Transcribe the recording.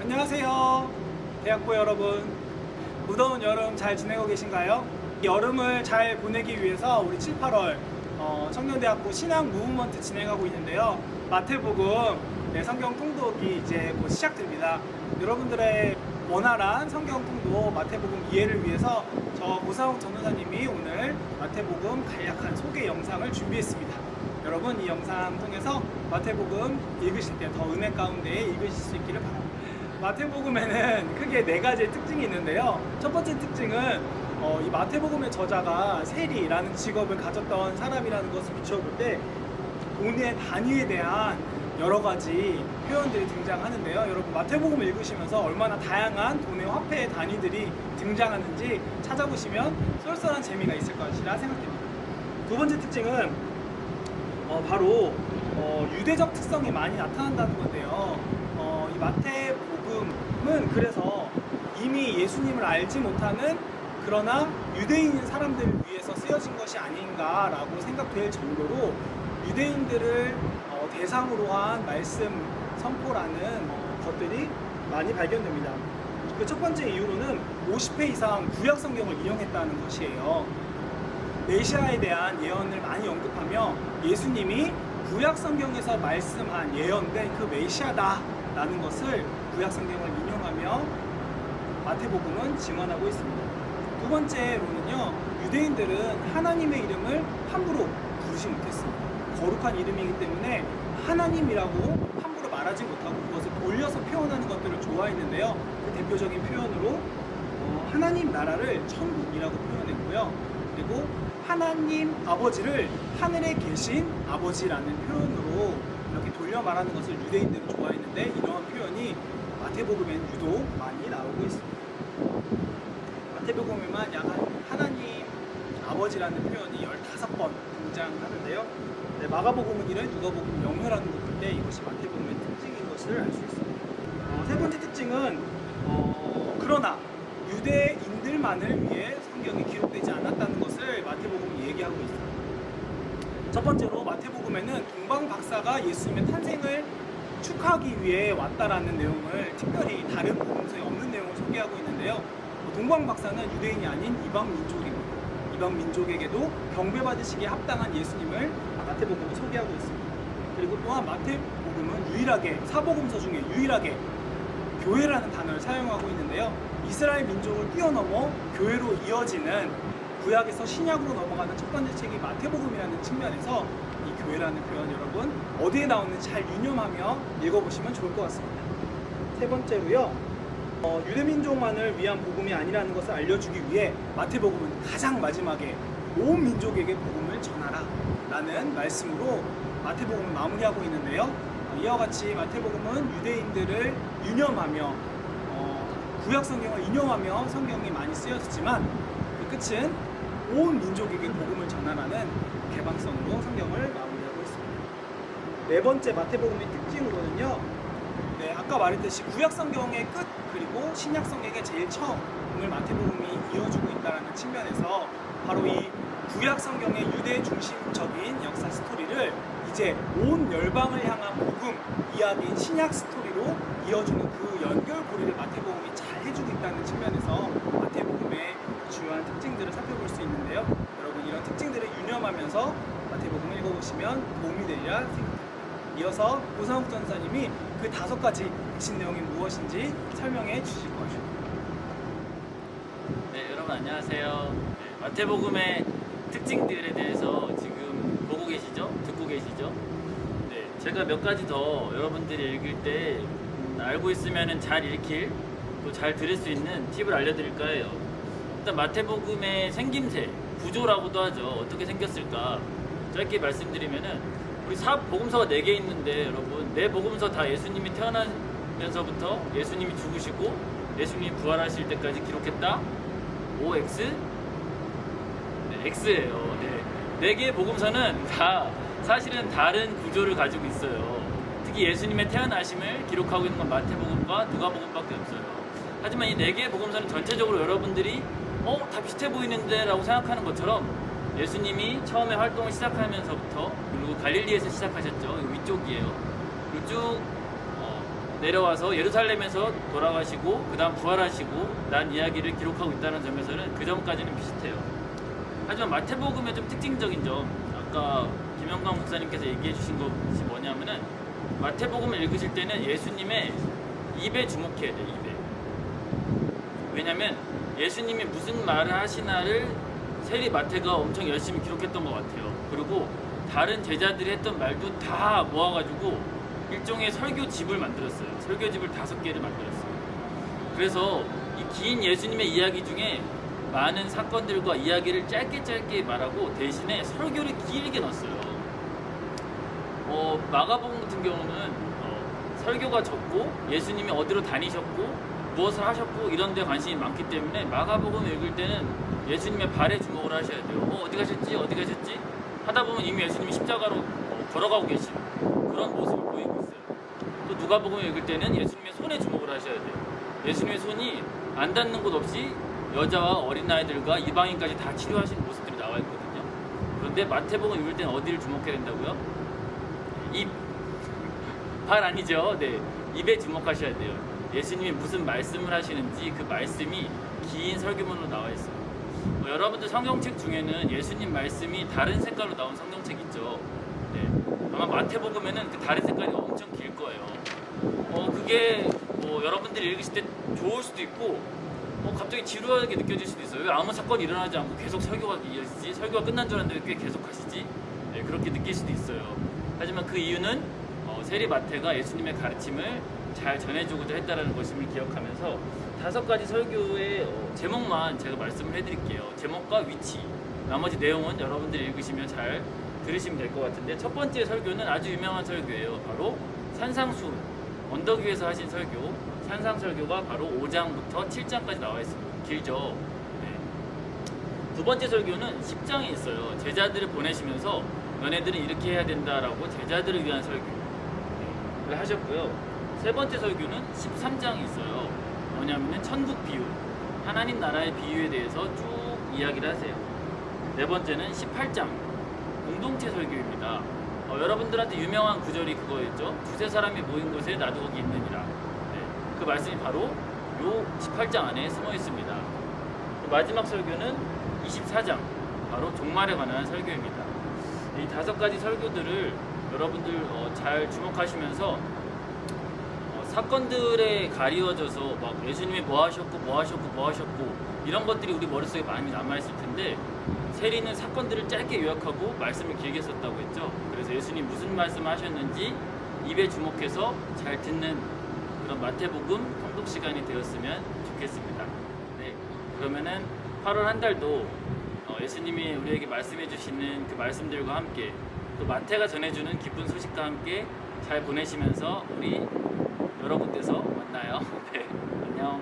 안녕하세요 대학부 여러분, 무더운 여름 잘 지내고 계신가요? 여름을 잘 보내기 위해서 우리 7, 8월 청년대학부 신앙 무브먼트 진행하고 있는데요. 마태복음 성경 통독이 이제 곧 시작됩니다. 여러분들의 원활한 성경 통독 마태복음 이해를 위해서 저 고사홍 전도사님이 오늘 마태복음 간략한 소개 영상을 준비했습니다. 여러분 이 영상 통해서 마태복음 읽으실 때 더 은혜 가운데 읽으실 수 있기를 바랍니다. 마태복음에는 크게 4가지의 특징이 있는데요. 첫 번째 특징은 이 마태복음의 저자가 세리라는 직업을 가졌던 사람이라는 것을 비춰볼 때 돈의 단위에 대한 여러 가지 표현들이 등장하는데요. 여러분 마태복음을 읽으시면서 얼마나 다양한 돈의 화폐의 단위들이 등장하는지 찾아보시면 쏠쏠한 재미가 있을 것이라 생각됩니다. 두 번째 특징은 바로 유대적 특성이 많이 나타난다는 건데요. 이 마태복음은 그래서 이미 예수님을 알지 못하는 그러나 유대인인 사람들을 위해서 쓰여진 것이 아닌가라고 생각될 정도로 유대인들을 대상으로 한 말씀 선포라는 것들이 많이 발견됩니다. 그 첫 번째 이유로는 50회 이상 구약 성경을 인용했다는 것이에요. 메시아에 대한 예언을 많이 언급하며 예수님이 구약 성경에서 말씀한 예언된 그 메시아다라는 것을 구약 성경을 인용하며 마태복음은 증언하고 있습니다. 두 번째로는요, 유대인들은 하나님의 이름을 함부로 부르지 못했습니다. 거룩한 이름이기 때문에 하나님이라고 함부로 말하지 못하고 그것을 돌려서 표현하는 것들을 좋아했는데요. 그 대표적인 표현으로 하나님 나라를 천국이라고 표현했고요. 그리고 하나님 아버지를 하늘에 계신 아버지라는 표현으로 이렇게 돌려 말하는 것을 유대인들은 좋아했는데 이러한 표현이 마태복음에는 유독 많이 나오고 있습니다. 마태복음에만 약 하나님 아버지라는 표현이 15번 등장하는데요. 마가복음은 1회, 누가복음은 0회라는 것인데 이것이 마태복음의 특징인 것을 알 수 있습니다. 세 번째 특징은 그러나 유대인들만을 위해 성경이 기록되지 않았다는 것을 마태복음이 얘기하고 있습니다. 첫 번째로 마태복음에는 동방 박사가 예수님의 탄생을 축하하기 위해 왔다라는 내용을 특별히 다른 복음서에 없는 내용을 소개하고 있는데요. 동방 박사는 유대인이 아닌 이방 민족입니다. 이방 민족에게도 경배받으시기에 합당한 예수님을 마태복음이 소개하고 있습니다. 그리고 또한 마태복음은 유일하게 사복음서 중에 유일하게 교회라는 단어를 사용하고 있는데요. 이스라엘 민족을 뛰어넘어 교회로 이어지는 구약에서 신약으로 넘어가는 첫 번째 책이 마태복음이라는 측면에서 이 교회라는 표현 여러분 어디에 나오는지 잘 유념하며 읽어보시면 좋을 것 같습니다. 세 번째로요. 유대민족만을 위한 복음이 아니라는 것을 알려주기 위해 마태복음은 가장 마지막에 온 민족에게 복음을 전하라 라는 말씀으로 마태복음을 마무리하고 있는데요. 이와 같이 마태복음은 유대인들을 유념하며 구약 성경을 인용하며 성경이 많이 쓰여졌지만 그 끝은 온 민족에게 복음을 전하라는 개방성으로 성경을 마무리하고 있습니다. 네 번째 마태복음의 특징으로는요. 아까 말했듯이 구약 성경의 끝 그리고 신약 성경의 제일 처음을 마태복음이 이어주고 있다는 측면에서 바로 이 구약 성경의 유대 중심적인 역사 스토리를 이제 온 열방을 향한 복음 이야기인 신약 스토리로 이어주는 그 연결고리를 마태복음이 잘 해주고 있다는 측면에서 마태복음의 중요한 특징들을 살펴볼 수 있는데요. 여러분 이런 특징들을 유념하면서 마태복음을 읽어보시면 도움이 되리라 생각합니다. 이어서 고사홍 전사님이 그 5가지 핵심 내용이 무엇인지 설명해 주실 것입니다. 네, 여러분 안녕하세요. 마태복음의 특징들에 대해서 지금 보고 계시죠? 듣고 계시죠? 네, 제가 몇 가지 더 여러분들이 읽을 때 알고 있으면 잘 읽힐 또 잘 들을 수 있는 팁을 알려드릴까 해요. 일단 마태복음의 생김새, 구조라고도 하죠. 어떻게 생겼을까? 짧게 말씀드리면은 우리 복음서가 4개 있는데 여러분 4복음서 다 예수님이 태어나면서부터 예수님이 죽으시고 예수님이 부활하실 때까지 기록했다. OX? 네, X예요. 네. 4개의 복음서는 다 사실은 다른 구조를 가지고 있어요. 특히 예수님의 태어나심을 기록하고 있는 건 마태복음과 누가복음밖에 없어요. 하지만 이 4개의 복음서는 전체적으로 여러분들이 다 비슷해 보이는데 라고 생각하는 것처럼 예수님이 처음에 활동을 시작하면서부터 그리고 갈릴리에서 시작하셨죠. 위쪽이에요. 이쪽 내려와서 예루살렘에서 돌아가시고 그 다음 부활하시고 난 이야기를 기록하고 있다는 점에서는 그 점까지는 비슷해요. 하지만 마태복음의 좀 특징적인 점, 아까 김영광 목사님께서 얘기해 주신 것이 뭐냐면은 마태복음을 읽으실 때는 예수님의 입에 주목해야 돼요. 입에. 왜냐면 예수님이 무슨 말을 하시나를 세리 마태가 엄청 열심히 기록했던 것 같아요. 그리고 다른 제자들이 했던 말도 다 모아가지고 일종의 설교집을 만들었어요. 설교집을 5개를 만들었어요. 그래서 이 긴 예수님의 이야기 중에 많은 사건들과 이야기를 짧게 말하고 대신에 설교를 길게 넣었어요. 마가복음 같은 경우는 설교가 적고 예수님이 어디로 다니셨고 무엇을 하셨고 이런 데 관심이 많기 때문에 마가복음 읽을 때는 예수님의 발에 주목을 하셔야 돼요. 어디 가셨지? 하다 보면 이미 예수님이 십자가로 걸어가고 계신 그런 모습을 보이고 있어요. 또 누가복음 읽을 때는 예수님의 손에 주목을 하셔야 돼요. 예수님의 손이 안 닿는 곳 없이 여자와 어린아이들과 이방인까지 다 치료하신 모습들이 나와 있거든요. 그런데 마태복음 읽을 때는 어디를 주목해야 된다고요? 입. 발 아니죠. 네, 입에 주목하셔야 돼요. 예수님이 무슨 말씀을 하시는지 그 말씀이 긴 설교문으로 나와 있어요. 여러분들 성경책 중에는 예수님 말씀이 다른 색깔로 나온 성경책 있죠. 네, 아마 마태복음에는 그 다른 색깔이 엄청 길 거예요. 그게 여러분들이 읽으실 때 좋을 수도 있고 갑자기 지루하게 느껴질 수도 있어요. 왜 아무 사건이 일어나지 않고 계속 설교가 이어지지? 설교가 끝난 줄 알았는데 왜 계속 하시지? 네, 그렇게 느낄 수도 있어요. 하지만 그 이유는 세리 마태가 예수님의 가르침을 잘 전해주고자 했다는 것임을 기억하면서 5가지 설교의 제목만 제가 말씀을 해드릴게요. 제목과 위치, 나머지 내용은 여러분들이 읽으시면 잘 들으시면 될 것 같은데, 첫 번째 설교는 아주 유명한 설교예요. 바로 산상수, 언덕 위에서 하신 설교, 산상설교가 바로 5장부터 7장까지 나와 있습니다. 길죠. 네. 두 번째 설교는 10장에 있어요. 제자들을 보내시면서 너네들은 이렇게 해야 된다라고 제자들을 위한 설교를 하셨고요. 세 번째 설교는 13장이 있어요. 뭐냐면은 천국 비유, 하나님 나라의 비유에 대해서 쭉 이야기를 하세요. 네 번째는 18장, 공동체 설교입니다. 여러분들한테 유명한 구절이 그거였죠. 2-3사람이 모인 곳에 나도 거기 있느니라. 네, 그 말씀이 바로 요 18장 안에 숨어 있습니다. 마지막 설교는 24장, 바로 종말에 관한 설교입니다. 이 5가지 설교들을 여러분들 잘 주목하시면서 사건들에 가리워져서 막 예수님이 뭐 하셨고 이런 것들이 우리 머릿속에 많이 남아있을 텐데, 세리는 사건들을 짧게 요약하고 말씀을 길게 썼다고 했죠. 그래서 예수님 무슨 말씀 하셨는지 입에 주목해서 잘 듣는 그런 마태복음 통독 시간이 되었으면 좋겠습니다. 네, 그러면은 8월 한 달도 예수님이 우리에게 말씀해 주시는 그 말씀들과 함께 또 마태가 전해주는 기쁜 소식과 함께 잘 보내시면서 우리 여러 군데서 만나요. 네, 안녕.